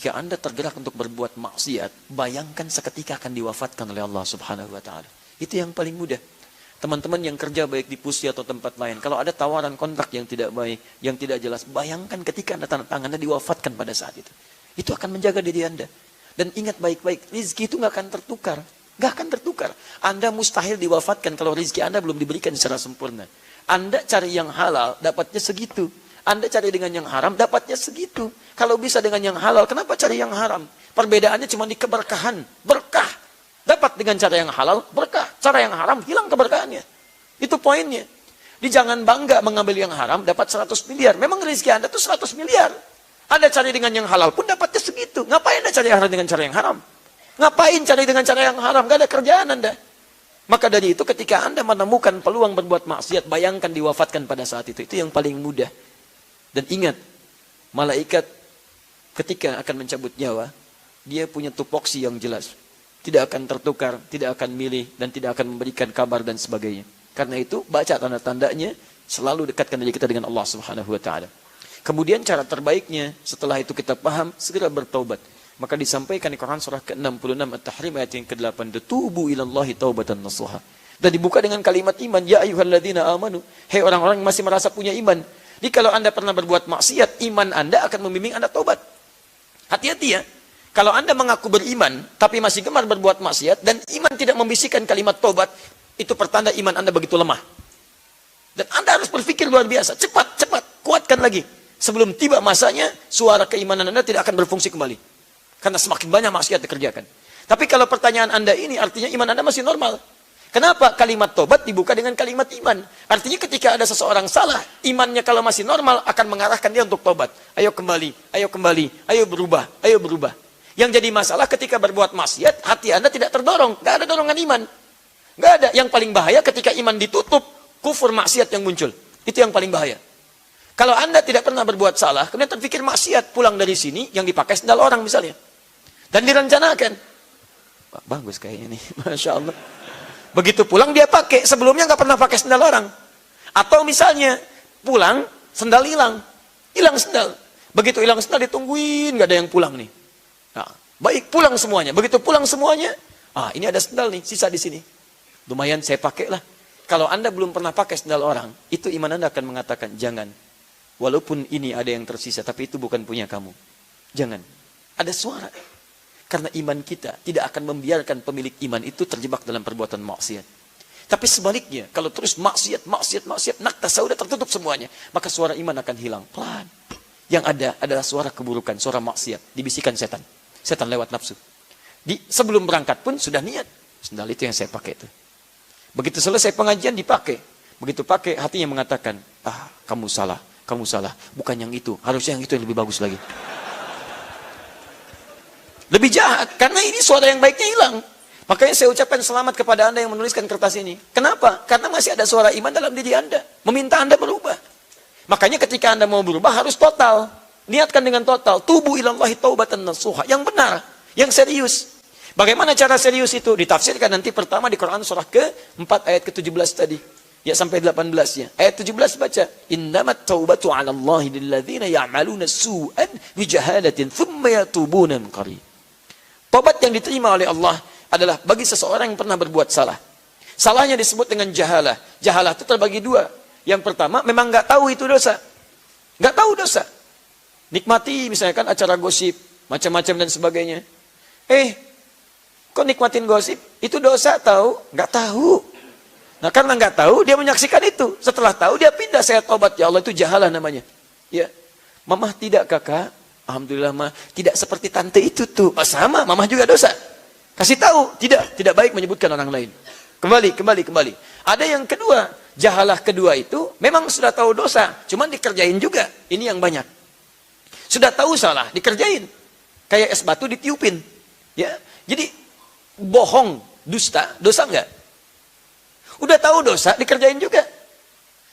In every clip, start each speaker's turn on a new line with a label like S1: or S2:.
S1: jika Anda tergerak untuk berbuat maksiat, bayangkan seketika akan diwafatkan oleh Allah Subhanahu wa taala. Itu yang paling mudah. Teman-teman yang kerja baik di Pusi atau tempat lain, kalau ada tawaran kontrak yang tidak baik, yang tidak jelas, bayangkan ketika Anda tanda tangan, Anda diwafatkan pada saat itu. Itu akan menjaga diri Anda. Dan ingat baik-baik, rizki itu nggak akan tertukar. Nggak akan tertukar. Anda mustahil diwafatkan kalau rizki Anda belum diberikan secara sempurna. Anda cari yang halal, dapatnya segitu. Anda cari dengan yang haram, dapatnya segitu. Kalau bisa dengan yang halal, kenapa cari yang haram? Perbedaannya cuma di keberkahan. Berkah. Dapat dengan cara yang halal, berkah. Cara yang haram, hilang keberkahannya. Itu poinnya. Di jangan bangga mengambil yang haram, dapat 100 miliar. Memang rezeki Anda itu 100 miliar. Anda cari dengan yang halal pun dapatnya segitu. Ngapain Anda cari yang halal dengan cara yang haram? Ngapain cari dengan cara yang haram? Gak ada kerjaan Anda. Maka dari itu ketika Anda menemukan peluang berbuat maksiat, bayangkan diwafatkan pada saat itu. Itu yang paling mudah. Dan ingat, malaikat ketika akan mencabut nyawa, dia punya tupoksi yang jelas. Tidak akan tertukar, tidak akan milih, dan tidak akan memberikan kabar dan sebagainya. Karena itu, baca tanda-tandanya, selalu dekatkan diri kita dengan Allah Subhanahu wa taala. Kemudian cara terbaiknya, setelah itu kita paham, segera bertaubat. Maka disampaikan di Quran surah ke-66 At-Tahrim ayat yang ke-8, "Tubu ilallahi taubatan nasuha." Dan dibuka dengan kalimat iman, "Ya ayyuhalladzina amanu." Hei orang-orang yang masih merasa punya iman. Jadi kalau Anda pernah berbuat maksiat, iman Anda akan membimbing Anda taubat. Hati-hati ya. Kalau Anda mengaku beriman, tapi masih gemar berbuat maksiat, dan iman tidak membisikkan kalimat tobat, itu pertanda iman Anda begitu lemah. Dan Anda harus berpikir luar biasa. Cepat, kuatkan lagi. Sebelum tiba masanya, suara keimanan Anda tidak akan berfungsi kembali. Karena semakin banyak maksiat dikerjakan. Tapi kalau pertanyaan Anda ini, artinya iman Anda masih normal. Kenapa kalimat tobat dibuka dengan kalimat iman? Artinya ketika ada seseorang salah, imannya kalau masih normal, akan mengarahkan dia untuk tobat. Ayo kembali, ayo berubah, ayo berubah. Yang jadi masalah ketika berbuat maksiat, hati Anda tidak terdorong. Nggak ada dorongan iman. Nggak ada. Yang paling bahaya ketika iman ditutup, kufur maksiat yang muncul. Itu yang paling bahaya. Kalau Anda tidak pernah berbuat salah, kemudian terpikir maksiat, pulang dari sini, yang dipakai sendal orang misalnya. Dan direncanakan. Wah, bagus kayaknya nih. Masya Allah. Begitu pulang dia pakai. Sebelumnya nggak pernah pakai sendal orang. Atau misalnya, pulang, sendal hilang. Hilang sendal. Begitu hilang sendal, ditungguin, nggak ada yang pulang nih. Nah, baik pulang semuanya. Begitu pulang semuanya, ini ada sendal nih, sisa di sini. Lumayan saya pakai lah. Kalau Anda belum pernah pakai sendal orang, itu iman Anda akan mengatakan, jangan. Walaupun ini ada yang tersisa, tapi itu bukan punya kamu. Jangan. Ada suara. Karena iman kita tidak akan membiarkan pemilik iman itu terjebak dalam perbuatan maksiat. Tapi sebaliknya, kalau terus maksiat, naktasah udah tertutup semuanya, maka suara iman akan hilang. Pelan. Yang ada adalah suara keburukan, suara maksiat, dibisikkan setan. Setan lewat nafsu. Sebelum berangkat pun sudah niat. Sendal itu yang saya pakai itu. Begitu selesai pengajian dipakai. Begitu pakai, hatinya mengatakan, kamu salah. Bukan yang itu. Harusnya yang itu yang lebih bagus lagi. Lebih jahat. Karena ini suara yang baiknya hilang. Makanya saya ucapkan selamat kepada Anda yang menuliskan kertas ini. Kenapa? Karena masih ada suara iman dalam diri Anda. Meminta Anda berubah. Makanya ketika Anda mau berubah harus total. Niatkan dengan total. Tubu ilallahi taubatan nasuha. Yang benar. Yang serius. Bagaimana cara serius itu? Ditafsirkan nanti pertama di Quran surah ke-4 ayat ke-17 tadi. Ya sampai 18-nya. Ayat 17 baca. Innamat taubatu ala Allahi lilladzina ya'maluna su'an bijahalatin thumma yatubuna min qarib. Taubat yang diterima oleh Allah adalah bagi seseorang yang pernah berbuat salah. Salahnya disebut dengan jahalah. Jahalah itu terbagi dua. Yang pertama memang nggak tahu itu dosa. Nggak tahu dosa. Nikmati misalnya kan acara gosip, macam-macam dan sebagainya. Kok nikmatin gosip? Itu dosa tahu? Nggak tahu. Nah karena nggak tahu, dia menyaksikan itu. Setelah tahu, dia pindah, saya tobat. Ya Allah, itu jahalah namanya. Ya, mamah tidak kakak. Alhamdulillah mah tidak seperti tante itu tuh. Sama, mamah juga dosa. Kasih tahu, tidak baik menyebutkan orang lain. Kembali. Ada yang kedua, jahalah kedua itu memang sudah tahu dosa, cuman dikerjain juga. Ini yang banyak. Sudah tahu salah, dikerjain. Kayak es batu ditiupin. Ya, jadi bohong, dusta, dosa enggak? Udah tahu dosa, dikerjain juga.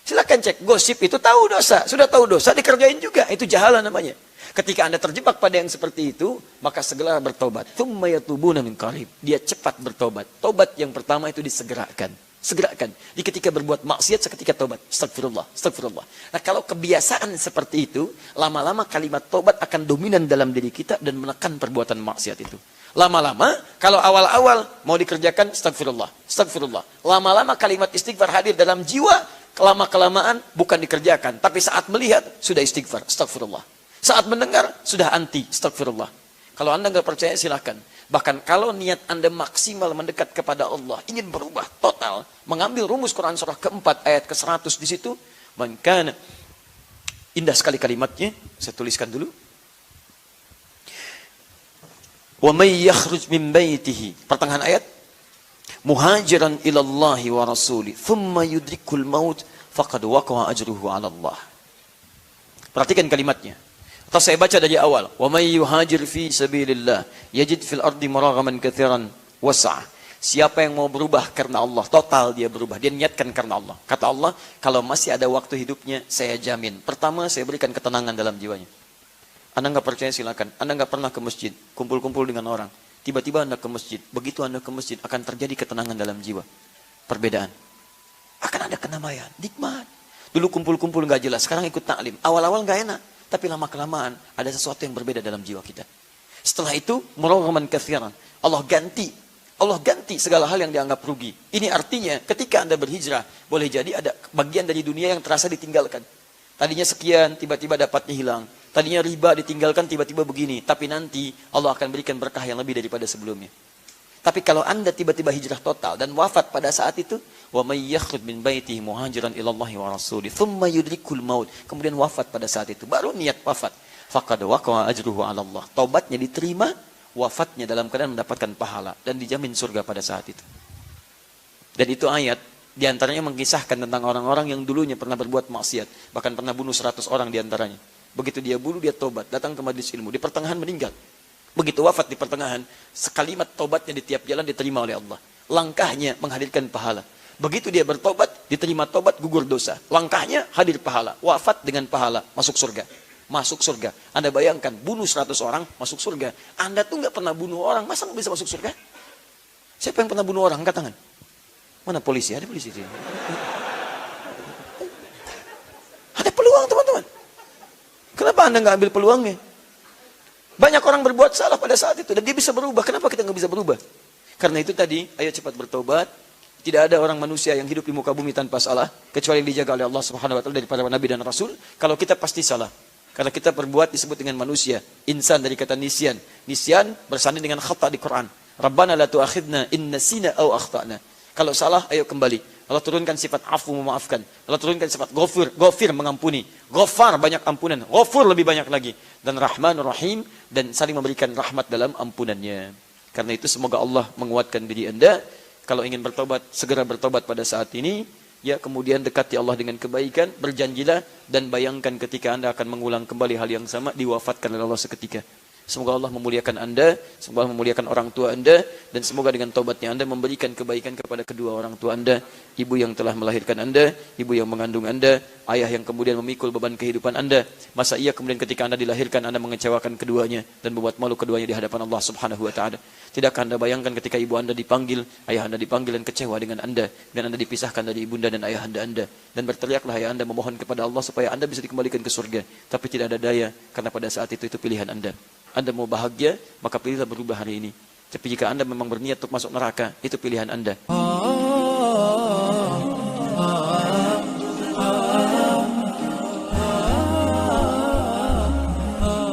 S1: Silakan cek, gosip itu tahu dosa. Sudah tahu dosa, dikerjain juga. Itu jahalah namanya. Ketika Anda terjebak pada yang seperti itu, maka segera bertobat. Tsumma yatubuna min qarib. Dia cepat bertobat. Tobat yang pertama itu disegerakan. Segerakan. Di ketika berbuat maksiat, seketika tobat. Astagfirullah, astagfirullah. Nah, kalau kebiasaan seperti itu, lama-lama kalimat tobat akan dominan dalam diri kita dan menekan perbuatan maksiat itu. Lama-lama, kalau awal-awal mau dikerjakan, astagfirullah, astagfirullah. Lama-lama kalimat istighfar hadir dalam jiwa, kelama-kelamaan bukan dikerjakan. Tapi saat melihat, sudah istighfar, astagfirullah. Saat mendengar, sudah anti, astagfirullah. Kalau Anda nggak percaya, silahkan. Bahkan kalau niat Anda maksimal mendekat kepada Allah, ingin berubah total, mengambil rumus Quran surah keempat ayat ke-100 di situ, maka indah sekali kalimatnya, saya tuliskan dulu. Wa may yakhruj min baitihi, pertengahan ayat, muhajiran ilallahi wa rasuli, thumma yudrikul maut, faqad waqa'a ajruhu 'ala Allah. Perhatikan kalimatnya. Atau saya baca dari awal. Wa may yuhajir fi sabilillah yajid fil ardi maragaman katsiran was'a. Siapa yang mau berubah karena Allah, total dia berubah. Dia niatkan karena Allah. Kata Allah, kalau masih ada waktu hidupnya, saya jamin. Pertama, saya berikan ketenangan dalam jiwanya. Anda nggak percaya, silakan. Anda nggak pernah ke masjid, kumpul-kumpul dengan orang. Tiba-tiba Anda ke masjid. Begitu Anda ke masjid, akan terjadi ketenangan dalam jiwa. Perbedaan. Akan ada kenamaian, nikmat. Dulu kumpul-kumpul nggak jelas, sekarang ikut taklim. Awal-awal nggak enak. Tapi lama-kelamaan ada sesuatu yang berbeda dalam jiwa kita. Setelah itu, maragaman katsiran. Allah ganti segala hal yang dianggap rugi. Ini artinya ketika Anda berhijrah, boleh jadi ada bagian dari dunia yang terasa ditinggalkan. Tadinya sekian, tiba-tiba dapatnya hilang. Tadinya riba ditinggalkan, tiba-tiba begini. Tapi nanti Allah akan berikan berkah yang lebih daripada sebelumnya. Tapi kalau Anda tiba-tiba hijrah total dan wafat pada saat itu, wa may yakhruj min baitihi muhajiran ilallahi wa rasuli, thumma yudrikul maut, kemudian wafat pada saat itu, baru niat wafat, faqad waqa'a ajruhu 'ala Allah. Taubatnya diterima, wafatnya dalam keadaan mendapatkan pahala dan dijamin surga pada saat itu. Dan itu ayat diantaranya mengisahkan tentang orang-orang yang dulunya pernah berbuat maksiat, bahkan pernah bunuh 100 orang diantaranya. Begitu dia bunuh, dia tobat, datang ke majelis ilmu, di pertengahan meninggal. Begitu wafat di pertengahan, sekalimat tobatnya di tiap jalan diterima oleh Allah. Langkahnya menghadirkan pahala. Begitu dia bertobat, diterima tobat, gugur dosa. Langkahnya hadir pahala. Wafat dengan pahala, masuk surga. Masuk surga. Anda bayangkan, bunuh 100 orang, masuk surga. Anda tuh nggak pernah bunuh orang, masa nggak bisa masuk surga? Siapa yang pernah bunuh orang? Angkat tangan. Mana polisi? Ada polisi di sini. Ada peluang, teman-teman. Kenapa Anda nggak ambil peluangnya? Banyak orang berbuat salah pada saat itu dan dia bisa berubah. Kenapa kita nggak bisa berubah? Karena itu tadi, ayo cepat bertobat. Tidak ada orang manusia yang hidup di muka bumi tanpa salah, kecuali yang dijaga oleh Allah Subhanahu wa taala dari para nabi dan rasul. Kalau kita pasti salah. Karena kita berbuat disebut dengan manusia. Insan dari kata nisyan. Nisyan bersanding dengan khata di Quran. Rabbana la tu'akhidna in nasina aw akhtana. Kalau salah, ayo kembali. Allah turunkan sifat afu, memaafkan. Allah turunkan sifat ghafir, mengampuni. Ghafar, banyak ampunan. Ghafur, lebih banyak lagi. Dan Rahmanur Rahim, dan saling memberikan rahmat dalam ampunannya. Karena itu semoga Allah menguatkan diri Anda. Kalau ingin bertobat, segera bertobat pada saat ini. Ya, kemudian dekati Allah dengan kebaikan, berjanjilah, dan bayangkan ketika Anda akan mengulang kembali hal yang sama, diwafatkan oleh Allah seketika. Semoga Allah memuliakan Anda, semoga Allah memuliakan orang tua Anda, dan semoga dengan taubatnya Anda memberikan kebaikan kepada kedua orang tua Anda, ibu yang telah melahirkan Anda, ibu yang mengandung Anda, ayah yang kemudian memikul beban kehidupan Anda. Masa iya kemudian ketika Anda dilahirkan, Anda mengecewakan keduanya, dan membuat malu keduanya di hadapan Allah Subhanahu wa ta'ala. Tidakkah Anda bayangkan ketika ibu Anda dipanggil, ayah Anda dipanggil dan kecewa dengan Anda, dan Anda dipisahkan dari ibunda dan ayah Anda, dan berteriaklah ayah Anda memohon kepada Allah supaya Anda bisa dikembalikan ke surga. Tapi tidak ada daya, karena pada saat itu pilihan Anda. Anda mau bahagia, maka pilihlah berubah hari ini. Tapi jika Anda memang berniat untuk masuk neraka, itu pilihan Anda.